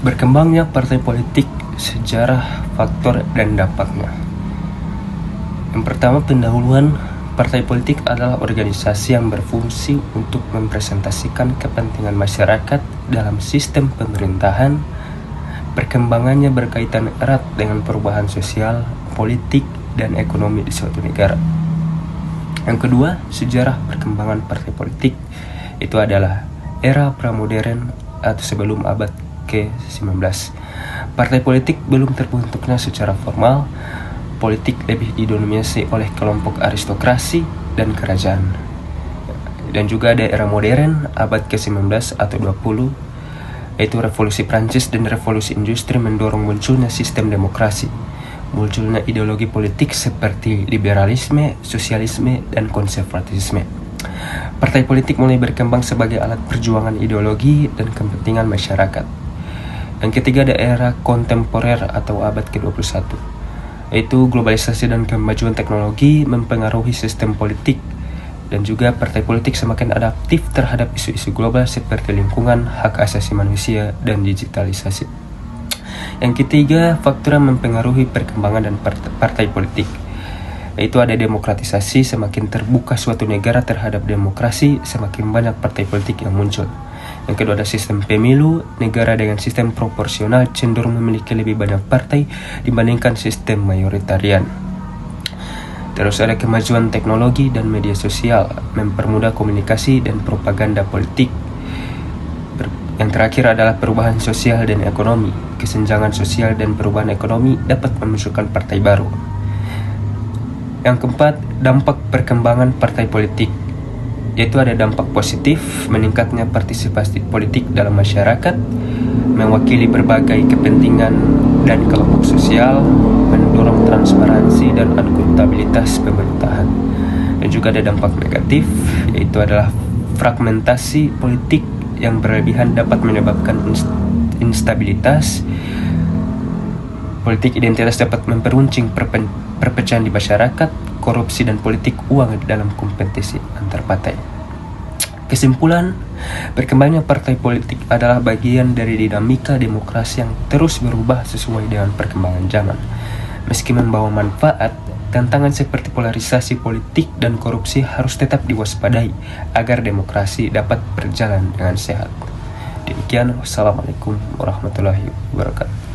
Berkembangnya partai politik, sejarah, faktor, dan dampaknya. Yang pertama, pendahuluan. Partai politik adalah organisasi yang berfungsi untuk mempresentasikan kepentingan masyarakat dalam sistem pemerintahan. Perkembangannya berkaitan erat dengan perubahan sosial, politik, dan ekonomi di suatu negara. Yang kedua, sejarah perkembangan partai politik. Itu adalah era pramodern atau sebelum abad ke-19. Partai politik belum terbentuknya secara formal. Politik lebih didominasi oleh kelompok aristokrasi dan kerajaan. Dan juga ada era modern abad ke-19 atau 20, yaitu revolusi Prancis dan revolusi industri mendorong munculnya sistem demokrasi. Munculnya ideologi politik seperti liberalisme, sosialisme, dan konservatisme. Partai politik mulai berkembang sebagai alat perjuangan ideologi dan kepentingan masyarakat. Yang ketiga ada era kontemporer atau abad ke-21, yaitu globalisasi dan kemajuan teknologi mempengaruhi sistem politik, dan juga partai politik semakin adaptif terhadap isu-isu global seperti lingkungan, hak asasi manusia, dan digitalisasi. Yang ketiga, faktor yang mempengaruhi perkembangan dan partai politik, yaitu ada demokratisasi. Semakin terbuka suatu negara terhadap demokrasi, semakin banyak partai politik yang muncul. Yang kedua ada sistem pemilu. Negara dengan sistem proporsional cenderung memiliki lebih banyak partai dibandingkan sistem mayoritarian. Terus ada kemajuan teknologi dan media sosial mempermudah komunikasi dan propaganda politik. Yang terakhir adalah perubahan sosial dan ekonomi. Kesenjangan sosial dan perubahan ekonomi dapat memunculkan partai baru. Yang keempat, dampak perkembangan partai politik, yaitu ada dampak positif, meningkatnya partisipasi politik dalam masyarakat, mewakili berbagai kepentingan dan kelompok sosial, mendorong transparansi dan akuntabilitas pemerintahan. Dan juga ada dampak negatif, yaitu adalah fragmentasi politik yang berlebihan dapat menyebabkan instabilitas politik, identitas dapat memperuncing perpecahan di masyarakat, korupsi dan politik uang dalam kompetisi antar partai. Kesimpulan, berkembangnya partai politik adalah bagian dari dinamika demokrasi yang terus berubah sesuai dengan perkembangan zaman. Meski membawa manfaat, tantangan seperti polarisasi politik dan korupsi harus tetap diwaspadai agar demokrasi dapat berjalan dengan sehat. Demikian, wassalamualaikum warahmatullahi wabarakatuh.